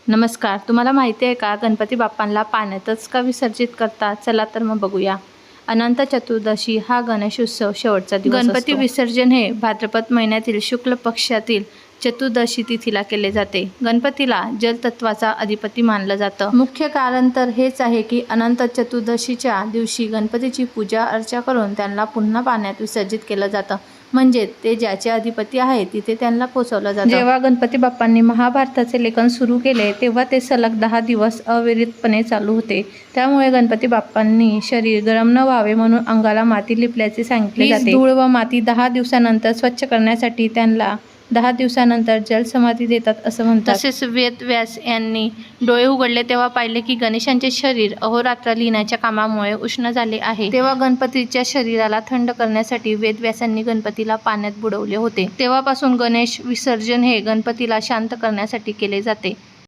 नमस्कार. तुम्हाला माहिती आहे का गणपती बाप्पांना पाण्यातच का विसर्जित करतात? चला तर मग बघूया. अनंत चतुर्दशी हा गणेशोत्सव शेवटचा दिवस असतो. गणपती विसर्जन हे भाद्रपद महिन्यातील शुक्ल पक्षातील चतुर्दशी तिथीला केले जाते. गणपतीला जलतत्वाचा अधिपती मानलं जातं. मुख्य कारण तर हेच आहे की अनंत चतुर्दशीच्या दिवशी गणपतीची पूजा अर्चा करून त्यांना पुन्हा पाण्यात विसर्जित केलं जातं. म्हणजे ते ज्याचे अधिपती आहे तिथे त्यांना पोचवलं जातं. जेव्हा गणपती बाप्पांनी महाभारताचे लेखन सुरू केले तेव्हा ते सलग 10 दिवस अविरतपणे चालू होते. त्यामुळे गणपती बाप्पांनी शरीर गरम न व्हावे म्हणून अंगाला माती लिपल्याचे सांगितले जाते. धूळ व माती 10 दिवसानंतर स्वच्छ करण्यासाठी त्यांना 10 दिवसानंतर जलसमाधी देतात असं म्हणतात. तसेच वेदव्यास यांनी डोळे उघडले तेव्हा पाहिले की गणेशांचे शरीर अहोरात्र लिहिण्याच्या कामामुळे उष्ण झाले आहे. तेव्हा गणपतीच्या शरीराला थंड करण्यासाठी वेदव्यासांनी गणपतीला पाण्यात बुडवले होते. तेव्हापासून गणेश विसर्जन हे गणपतीला शांत करण्यासाठी केले जाते.